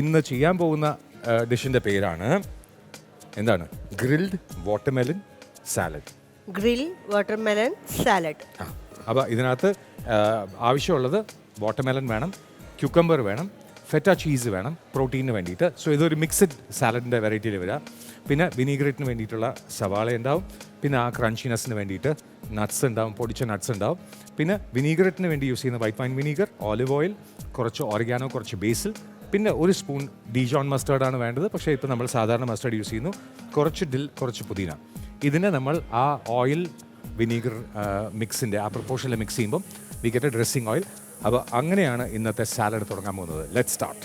ഇന്ന് ചെയ്യാൻ പോകുന്ന ഡിഷിൻ്റെ പേരാണ് എന്താണ്? Grilled watermelon salad. Grill watermelon salad. അപ്പോൾ ഇതിനകത്ത് ആവശ്യമുള്ളത് വാട്ടർമെലൻ വേണം, ക്യൂക്കമ്പർ വേണം, ഫെറ്റ ചീസ് വേണം പ്രോട്ടീനിന് വേണ്ടിയിട്ട്. സോ ഇതൊരു മിക്സഡ് സാലഡിൻ്റെ വെറൈറ്റിയിൽ വരാം. പിന്നെ വിനീഗ്രറ്റിന് വേണ്ടിയിട്ടുള്ള സവാള ഉണ്ടാവും, പിന്നെ ആ ക്രഞ്ചിനെസ്സിന് വേണ്ടിയിട്ട് നട്ട്സ് ഉണ്ടാവും, പൊടിച്ച നട്ട്സ് ഉണ്ടാവും. പിന്നെ വിനീഗ്രറ്റിന് വേണ്ടി യൂസ് ചെയ്യുന്ന white wine vinegar, olive oil, കുറച്ച് ഓറിഗാനോ, കുറച്ച് ബേസിൽ, പിന്നെ ഒരു സ്പൂൺ ഡീജോൺ മസ്റ്റേർഡാണ് വേണ്ടത്. പക്ഷേ ഇപ്പോൾ നമ്മൾ സാധാരണ മസ്റ്റേർഡ് യൂസ് ചെയ്യുന്നു. കുറച്ച് ഡിൽ, കുറച്ച് പുതിന. ഇതിനെ നമ്മൾ ആ ഓയിൽ വിനീഗർ മിക്സിൻ്റെ ആ പ്രപ്പോർഷനിൽ മിക്സ് ചെയ്യുമ്പം we get A dressing oil. അപ്പോൾ അങ്ങനെയാണ് ഇന്നത്തെ സാലഡ് തുടങ്ങാൻ പോകുന്നത്. Let start.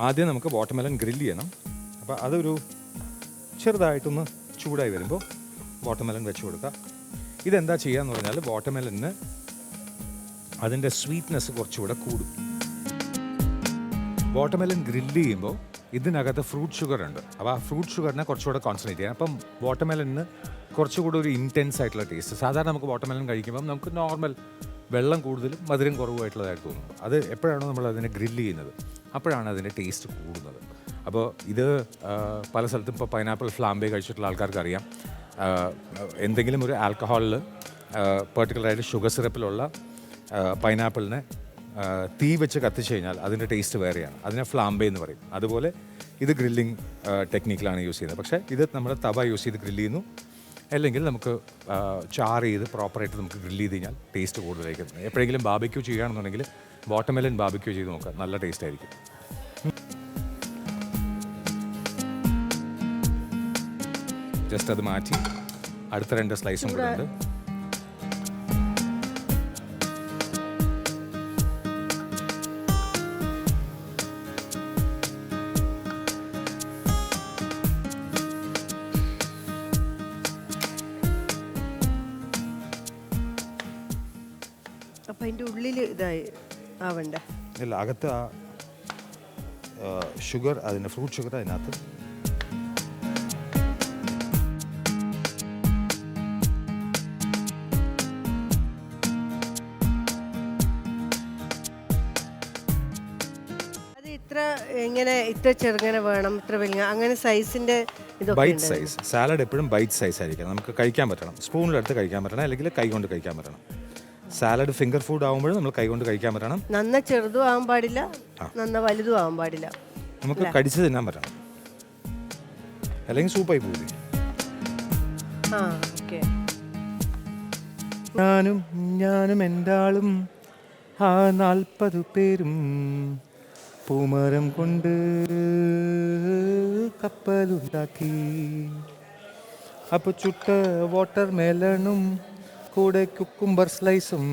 ആദ്യം നമുക്ക് വാട്ടർമെലൻ ഗ്രില്ല് ചെയ്യണം. അപ്പോൾ അതൊരു ചെറുതായിട്ടൊന്ന് ചൂടായി വരുമ്പോൾ വാട്ടർമെലൻ വെച്ച് കൊടുക്കുക. ഇതെന്താ ചെയ്യുകയെന്ന് പറഞ്ഞാൽ വാട്ടർമെലന് അതിൻ്റെ സ്വീറ്റ്നെസ് കുറച്ചുകൂടെ കൂടും. വാട്ടർമെലൻ ഗ്രില്ല് ചെയ്യുമ്പോൾ ഇതിനകത്ത് ഫ്രൂട്ട് ഷുഗർ ഉണ്ട്. അപ്പോൾ ആ ഫ്രൂട്ട് ഷുഗറിനെ കുറച്ചുകൂടെ കോൺസെൻട്രേറ്റ് ചെയ്യാം. അപ്പം വാട്ടർമെലന് കുറച്ചുകൂടെ ഒരു ഇൻറ്റൻസ് ആയിട്ടുള്ള ടേസ്റ്റ്. സാധാരണ നമുക്ക് വാട്ടർമെലൻ കഴിക്കുമ്പം നമുക്ക് നോർമൽ വെള്ളം കൂടുതലും മധുരം കുറവുമായിട്ടുള്ളതായിട്ട് തോന്നുന്നു. അത് എപ്പോഴാണോ നമ്മൾ അതിനെ ഗ്രില്ല് ചെയ്യുന്നത് അപ്പോഴാണ് അതിൻ്റെ ടേസ്റ്റ് കൂടുന്നത്. അപ്പോൾ ഇത് പല സ്ഥലത്തും ഇപ്പോൾ പൈനാപ്പിൾ ഫ്ലാംബേ കഴിച്ചിട്ടുള്ള ആൾക്കാർക്ക് അറിയാം. എന്തെങ്കിലും ഒരു ആൽക്കഹോളിൽ പെർട്ടിക്കുലറായിട്ട് ഷുഗർ സിറപ്പിലുള്ള പൈനാപ്പിളിനെ തീ വെച്ച് കത്തിച്ച് കഴിഞ്ഞാൽ അതിൻ്റെ ടേസ്റ്റ് വേറെയാണ്. അതിനെ ഫ്ലാംബേ എന്ന് പറയും. അതുപോലെ ഇത് ഗ്രില്ലിംഗ് ടെക്നിക്കിലാണ് യൂസ് ചെയ്യുന്നത്. പക്ഷേ ഇത് നമ്മൾ തവ യൂസ് ചെയ്ത് ഗ്രില്ല് ചെയ്യുന്നു, അല്ലെങ്കിൽ നമുക്ക് ചാർ ചെയ്ത് പ്രോപ്പറായിട്ട് നമുക്ക് ഗ്രില്ല് ചെയ്ത് കഴിഞ്ഞാൽ ടേസ്റ്റ് കൂടുതലായിരിക്കും. എപ്പോഴെങ്കിലും ബാർബിക്യൂ ചെയ്യുകയാണെന്നുണ്ടെങ്കിൽ വാട്ടർമെലൻ ബാർബിക്യൂ ചെയ്ത് നോക്കുക, നല്ല ടേസ്റ്റ് ആയിരിക്കും. ജസ്റ്റ് അത് മാറ്റി അടുത്ത 2 സ്ലൈസും കൂടെ ഉണ്ട്. അപ്പം അതിൻ്റെ ഉള്ളിൽ ഇതായി ആവണ്ടേ? ഇല്ല, അകത്ത് ആ ഷുഗർ, അതിൻ്റെ ഫ്രൂട്ട് ഷുഗർ അതിനകത്ത്. അത് ഇത്ര ചെറുങ്ങനെ വേണം, ഇത്ര വലിയ അങ്ങനെ സൈസിൻ്റെ ഇതൊക്കെ ബൈറ്റ് സൈസ്. സാലഡ് എപ്പോഴും ബൈറ്റ് സൈസ് ആയിരിക്കണം. നമുക്ക് കഴിക്കാൻ പറ്റണം, സ്പൂണിലെടുത്ത് കഴിക്കാൻ പറ്റണം, അല്ലെങ്കിൽ കൈ കൊണ്ട് കഴിക്കാൻ പറ്റണം. സാലഡ് ഫിംഗർ ഫുഡ് ആകുമ്പോഴും നമ്മൾ കൈകൊണ്ട് കഴിക്കാൻ പറ്റണം. നന്ന ചെറുതും ആവാൻ പാടില്ല, നന്ന വലുതും ആവാൻ പാടില്ല. നമുക്ക് കടിച്ച് തിന്നാൻ പറ്റണം, അല്ലെങ്കിൽ സൂപ്പായി പോകില്ലേ. ഞാനും എൻ്റെ ആളും ആ 40 പേരും പൂമരം കൊണ്ട് കപ്പലുണ്ടാക്കി. അപ്പോൾ ചുട്ട വാട്ടർ മെലണും കൂടെ കുക്കുംബർ സ്ലൈസും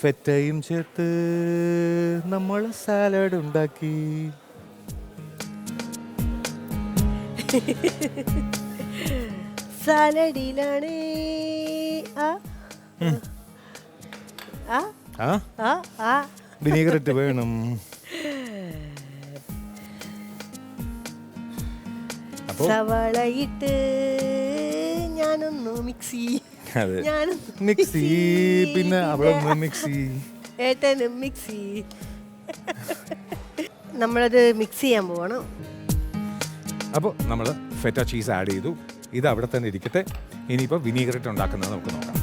ഫെറ്റയും ചേർത്ത് നമ്മൾ സാലഡ് ഉണ്ടാക്കി. സാലഡിലാണ് വിനീഗറിട്ട് വേണം. സവാളയിട്ട് ഞാനൊന്ന് മിക്സി, മിക്സി, പിന്നെ അവിടെ മിക്സി, ഏട്ടനും മിക്സി. നമ്മളത് മിക്സ് ചെയ്യാൻ പോകണം. അപ്പോൾ നമ്മൾ ഫെറ്റ ചീസ് ആഡ് ചെയ്തു. ഇത് അവിടെ തന്നെ ഇരിക്കട്ടെ. ഇനിയിപ്പോൾ വിനീഗറിട്ട് ഉണ്ടാക്കുന്നത് നമുക്ക് നോക്കാം.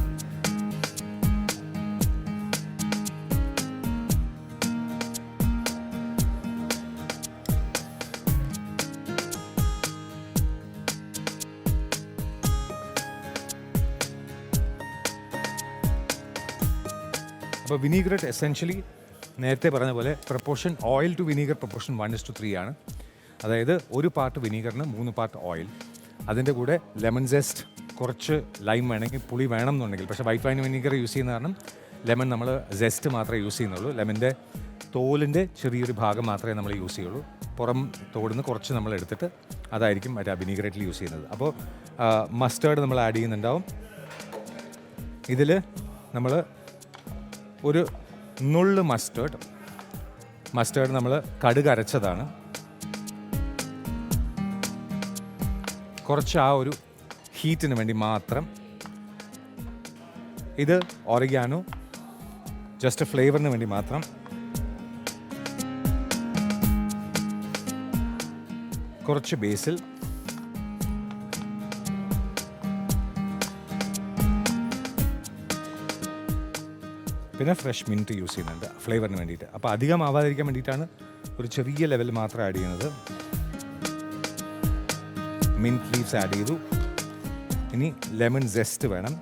അപ്പോൾ വിനീഗ്രറ്റ് എസെൻഷ്യലി നേരത്തെ പറഞ്ഞ പോലെ proportion oil to vinegar proportion 1:3 ആണ്. അതായത് 1 പാർട്ട് വിനീഗറിന് 3 പാർട്ട് ഓയിൽ. അതിൻ്റെ കൂടെ ലെമൺ സെസ്റ്റ്, കുറച്ച് ലൈം വേണമെങ്കിൽ, പുളി വേണം എന്നുണ്ടെങ്കിൽ. പക്ഷേ വൈറ്റ് വൈൻ വിനീഗർ യൂസ് ചെയ്യുന്ന കാരണം ലെമൺ നമ്മൾ സെസ്റ്റ് മാത്രമേ യൂസ് ചെയ്യുന്നുള്ളൂ. ലെമൻ്റെ തോലിൻ്റെ ചെറിയൊരു ഭാഗം മാത്രമേ നമ്മൾ യൂസ് ചെയ്യുള്ളൂ. പുറം തോടിന്ന് കുറച്ച് നമ്മൾ എടുത്തിട്ട് അതായിരിക്കും മറ്റേ വിനീഗ്രറ്റിൽ യൂസ് ചെയ്യുന്നത്. അപ്പോൾ മസ്റ്റേർഡ് നമ്മൾ ആഡ് ചെയ്യുന്നുണ്ടാവും. ഇതിൽ നമ്മൾ ഒരു നുള്ള് മസ്റ്റേർഡ് നമ്മൾ കടുക് അരച്ചതാണ്. കുറച്ച് ആ ഒരു ഹീറ്റിന് വേണ്ടി മാത്രം. ഇത് ഓറിഗാനോ, ജസ്റ്റ് ഫ്ലേവറിന് വേണ്ടി മാത്രം. കുറച്ച് ബേസിൽ, പിന്നെ ഫ്രഷ് മിൻറ്റ് യൂസ് ചെയ്യുന്നുണ്ട് ഫ്ലേവറിന് വേണ്ടിയിട്ട്. അപ്പോൾ അധികം ആവാതിരിക്കാൻ വേണ്ടിയിട്ടാണ് ഒരു ചെറിയ ലെവൽ മാത്രം ആഡ് ചെയ്യുന്നത്. മിൻറ്റ് ലീവ്സ് ആഡ് ചെയ്തു. ഇനി ലെമൺ സെസ്റ്റ് വേണം.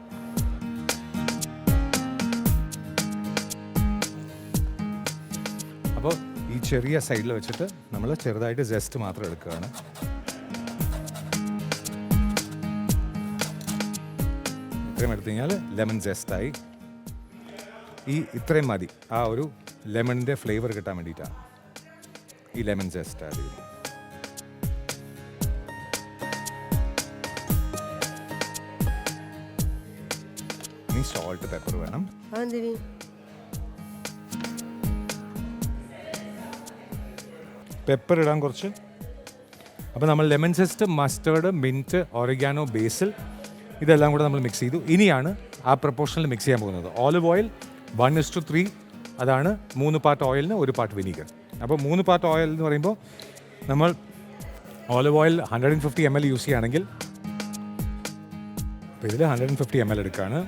അപ്പോൾ ഈ ചെറിയ സൈഡിൽ വെച്ചിട്ട് നമ്മൾ ചെറുതായിട്ട് സെസ്റ്റ് മാത്രം എടുക്കുകയാണ്. ഇത്രയും എടുത്തു കഴിഞ്ഞാൽ ലെമൺ സെസ്റ്റായി. ഇത്രയും മതി ആ ഒരു ലെമണിൻ്റെ ഫ്ലേവർ കിട്ടാൻ വേണ്ടിയിട്ടാണ് ഈ ലെമൺ സെസ്റ്റ് ആഡ് ചെയ്തത്. ഇനി സോൾട്ട് പെപ്പർ വേണം. പെപ്പർ ഇടാൻ കുറച്ച്. അപ്പോൾ നമ്മൾ lemon zest, mustard, mint, oregano, basil ഇതെല്ലാം കൂടെ നമ്മൾ മിക്സ് ചെയ്തു. ഇനിയാണ് ആ പ്രപ്പോർഷനിൽ മിക്സ് ചെയ്യാൻ പോകുന്നത്. ഓലിവ് ഓയിൽ 1:3, അതാണ് 3 പാർട്ട് ഓയിലിന് 1 പാർട്ട് വിനീഗർ. അപ്പോൾ 3 പാർട്ട് ഓയിൽ എന്ന് പറയുമ്പോൾ നമ്മൾ ഓലിവ് ഓയിൽ 150 ml യൂസ് ചെയ്യുകയാണെങ്കിൽ അപ്പോൾ ഇതിൽ 150 ml എടുക്കുകയാണ്.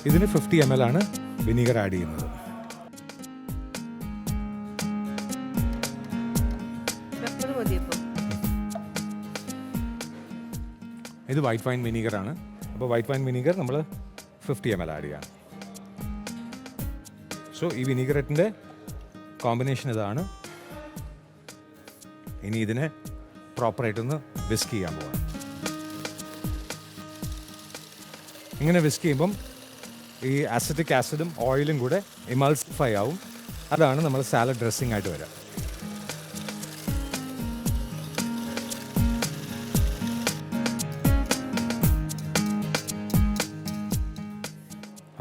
ഇതിന് 50 ml ആണ് വിനീഗർ ആഡ് ചെയ്യുന്നത്. ഇത് വൈറ്റ് വൈൻ വിനീഗറാണ്. അപ്പോൾ വൈറ്റ് വൈൻ വിനീഗർ നമ്മൾ 50 ml ആഡ് ചെയ്യാണ്. സോ ഈ വിനീഗറേറ്റിൻ്റെ കോമ്പിനേഷൻ ഇതാണ്. ഇനി ഇതിനെ പ്രോപ്പറായിട്ടൊന്ന് വിസ്ക് ചെയ്യാൻ പോവാം. ഇങ്ങനെ വിസ്ക് ചെയ്യുമ്പം ഈ അസറ്റിക് ആസിഡും ഓയിലും കൂടെ ഇമൾസിഫൈ ആവും. അതാണ് നമ്മൾ സാലഡ് ഡ്രസ്സിംഗ് ആയിട്ട് വരിക.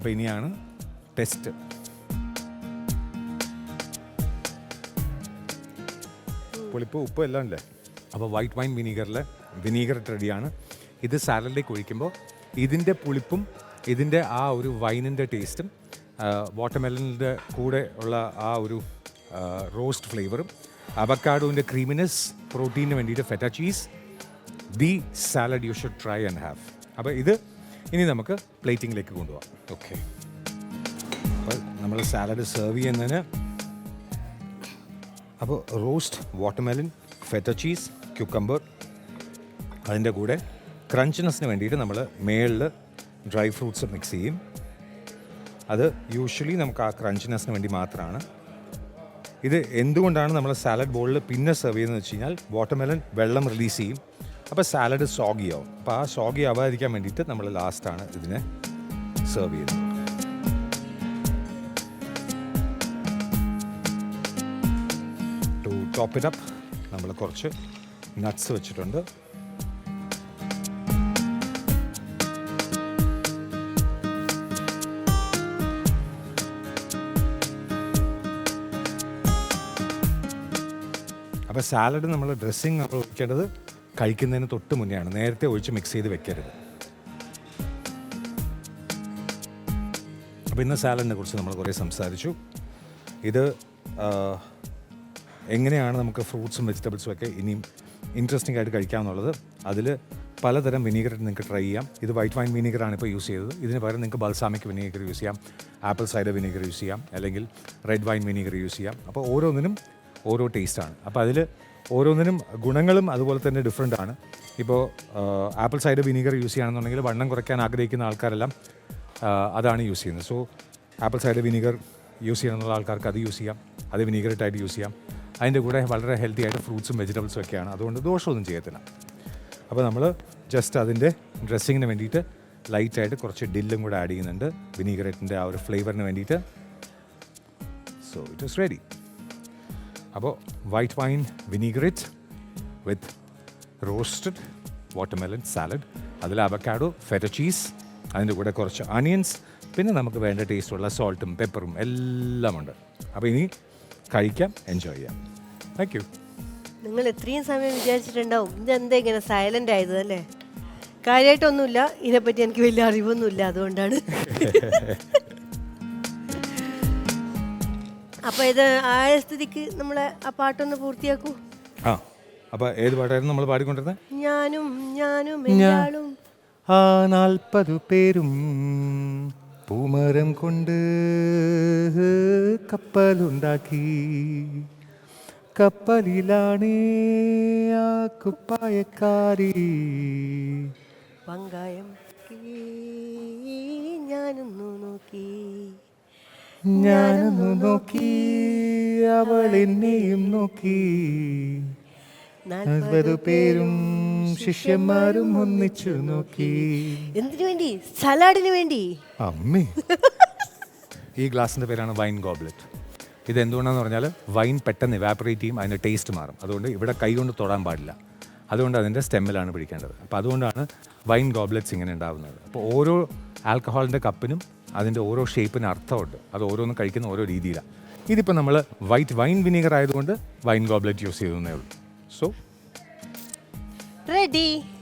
അപ്പോൾ ഇനിയാണ് ടെസ്റ്റ്. പുളിപ്പ്, ഉപ്പ് എല്ലാം അല്ലേ. അപ്പോൾ വൈറ്റ് വൈൻ വിനീഗർ റെഡിയാണ്. ഇത് സാലഡിലേക്ക് ഒഴിക്കുമ്പോൾ ഇതിൻ്റെ പുളിപ്പും ഇതിൻ്റെ ആ ഒരു വൈനിൻ്റെ ടേസ്റ്റും വാട്ടർമെലണിൻ്റെ കൂടെ ഉള്ള ആ ഒരു റോസ്റ്റ് ഫ്ലേവറും അവക്കാഡോൻ്റെ ക്രീമിനെസ്, പ്രോട്ടീനിന് വേണ്ടിയിട്ട് feta cheese, the salad you should try and have. അപ്പോൾ ഇത് ഇനി നമുക്ക് പ്ലേറ്റിങ്ങിലേക്ക് കൊണ്ടുപോകാം. ഓക്കെ, അപ്പോൾ നമ്മൾ സാലഡ് സെർവ് ചെയ്യുന്നതിന് അപ്പോൾ roast watermelon, feta cheese, cucumber, അതിൻ്റെ കൂടെ ക്രഞ്ച്നെസ്സിന് വേണ്ടിയിട്ട് നമ്മൾ മേളിൽ ഡ്രൈ ഫ്രൂട്ട്സ് മിക്സ് ചെയ്യും. അത് യൂഷ്വലി നമുക്ക് ആ ക്രഞ്ച്നെസ്സിന് വേണ്ടി മാത്രമാണ്. ഇത് എന്തുകൊണ്ടാണ് നമ്മൾ സാലഡ് ബോളിൽ പിന്നെ സെർവ് ചെയ്യുന്നത് വെച്ച് കഴിഞ്ഞാൽ വാട്ടർമെലൺ വെള്ളം റിലീസ് ചെയ്യും. അപ്പോൾ സാലഡ് സോഗി ആവും. അപ്പോൾ ആ സോഗി ആവാതിരിക്കാൻ വേണ്ടിയിട്ട് നമ്മൾ ലാസ്റ്റാണ് ഇതിനെ സെർവ് ചെയ്യുന്നത്. ടു ടോപ്പ് ഇറ്റ് അപ്പ് നമ്മൾ കുറച്ച് നട്ട്സ് വെച്ചിട്ടുണ്ട്. അപ്പോൾ സാലഡ് നമ്മൾ ഡ്രസ്സിങ് നമ്മൾ ഒഴിക്കേണ്ടത് കഴിക്കുന്നതിന് തൊട്ട് മുന്നെയാണ്. നേരത്തെ ഒഴിച്ച് മിക്സ് ചെയ്ത് വെക്കരുത്. അപ്പോൾ ഇന്ന് സാലഡിനെ കുറിച്ച് നമ്മൾ കുറേ സംസാരിച്ചു. ഇത് എങ്ങനെയാണ് നമുക്ക് ഫ്രൂട്ട്സും വെജിറ്റബിൾസും ഒക്കെ ഇനിയും ഇൻട്രസ്റ്റിംഗ് ആയിട്ട് കഴിക്കാമെന്നുള്ളത്. അതിൽ പലതരം വിനീഗർ നിങ്ങൾക്ക് ട്രൈ ചെയ്യാം. ഇത് വൈറ്റ് വൈൻ വിനീഗറാണ് ഇപ്പോൾ യൂസ് ചെയ്തത്. ഇതിന് പകരം നിങ്ങൾക്ക് ബൾസാമിക് വിനീഗർ യൂസ് ചെയ്യാം, ആപ്പിൾ സൈഡർ വിനീഗർ യൂസ് ചെയ്യാം, അല്ലെങ്കിൽ റെഡ് വൈൻ വിനീഗർ യൂസ് ചെയ്യാം. അപ്പോൾ ഓരോന്നിനും ഓരോ ടേസ്റ്റാണ്. അപ്പോൾ അതിൽ ഓരോന്നിനും ഗുണങ്ങളും അതുപോലെ തന്നെ ഡിഫറെൻ്റ് ആണ്. ഇപ്പോൾ ആപ്പിൾ സൈഡർ വിനീഗർ യൂസ് ചെയ്യുകയാണെന്നുണ്ടെങ്കിൽ വണ്ണം കുറയ്ക്കാൻ ആഗ്രഹിക്കുന്ന ആൾക്കാരെല്ലാം അതാണ് യൂസ് ചെയ്യുന്നത്. So apple cider vinegar use ചെയ്യണമെന്നുള്ള ആൾക്കാർക്ക് അത് യൂസ് ചെയ്യാം, അത് വിനീഗറായിട്ട് യൂസ് ചെയ്യാം. അതിൻ്റെ കൂടെ വളരെ ഹെൽത്തി ആയിട്ട് ഫ്രൂട്ട്സും വെജിറ്റബിൾസും ഒക്കെയാണ്. അതുകൊണ്ട് ദോഷമൊന്നും ചെയ്യത്തില്ല. അപ്പോൾ നമ്മൾ ജസ്റ്റ് അതിൻ്റെ ഡ്രസ്സിങ്ങിന് വേണ്ടിയിട്ട് ലൈറ്റായിട്ട് കുറച്ച് ഡില്ലും കൂടെ ആഡ് ചെയ്യുന്നുണ്ട്, വിനീഗറേറ്റിൻ്റെ ആ ഒരു ഫ്ലേവറിന് വേണ്ടിയിട്ട്. So it is ready. അപ്പോൾ വൈറ്റ് വൈൻ വിനീഗറേറ്റ് വിത്ത് റോസ്റ്റഡ് വാട്ടർമെലൺ സാലഡ്, അതിൽ അവക്കാഡോ, ഫെറ്റ ചീസ്, അതിൻ്റെ കൂടെ കുറച്ച് അണിയൻസ്, പിന്നെ നമുക്ക് വേണ്ട ടേസ്റ്റുള്ള സോൾട്ടും പെപ്പറും എല്ലാം ഉണ്ട്. അപ്പോൾ ഇനി കഴിക്കാം, എൻജോയ് ചെയ്യാം. Thank you. നിങ്ങൾ എത്രയും സമയം വിചാരിച്ചിട്ടുണ്ടാവും ഇതെന്താ ഇങ്ങനെ സൈലൻ്റ് ആയത് അല്ലേ? കാര്യമായിട്ടൊന്നുമില്ല, ഇതിനെപ്പറ്റി എനിക്ക് വലിയ അറിവൊന്നുമില്ല, അതുകൊണ്ടാണ്. അപ്പൊ ഇത് ആയ സ്ഥിതിക്ക് നമ്മളെ ആ പാട്ടൊന്ന് പൂർത്തിയാക്കൂ. ആ അപ്പോൾ ഏത് പാട്ടായിരുന്നു നമ്മൾ പാടിക്കൊണ്ടിരുന്നത്? ഞാനും ഞാനും എല്ലാളും. ആ 40 പേരും പൂമരം കൊണ്ട് കപ്പലുണ്ടാക്കി, കപ്പലിലാണ് ആ കുപ്പായക്കാരി. പങ്കായം ഞാനൊന്നു നോക്കി, ഞാനൊന്നു നോക്കി, അവൾ എന്നെയും നോക്കി, 40 പേരും ശിഷ്യന്മാരും ഒന്നിച്ചു നോക്കി. എന്തിനു വേണ്ടി? സലാഡിന് വേണ്ടി. അമ്മേ. ഈ ഗ്ലാസിൻ്റെ പേരാണ് വൈൻ ഗോബ്ലെറ്റ്. ഇത് എന്തുകൊണ്ടാണെന്ന് പറഞ്ഞാൽ വൈൻ പെട്ടെന്ന് ഇവാപ്പറേറ്റ് ചെയ്യും, അതിൻ്റെ ടേസ്റ്റ് മാറും. അതുകൊണ്ട് ഇവിടെ കൈ കൊണ്ട് തൊടാൻ പാടില്ല, അതുകൊണ്ട് അതിൻ്റെ സ്റ്റെമ്മിലാണ് പിടിക്കേണ്ടത്. അപ്പോൾ അതുകൊണ്ടാണ് വൈൻ ഗോബ്ലെറ്റ്സ് ഇങ്ങനെ ഉണ്ടാകുന്നത്. അപ്പോൾ ഓരോ ആൽക്കഹോളിൻ്റെ കപ്പിനും അതിൻ്റെ ഓരോ ഷേപ്പിന് അർത്ഥമുണ്ട്, അത് ഓരോന്നും കഴിക്കുന്ന ഓരോ രീതിയിലാണ്. ഇതിപ്പോൾ നമ്മൾ വൈറ്റ് വൈൻ വിനീഗർ ആയതുകൊണ്ട് വൈൻ ഗോബ്ലെറ്റ് യൂസ് ചെയ്തേ ഉള്ളൂ. So ready.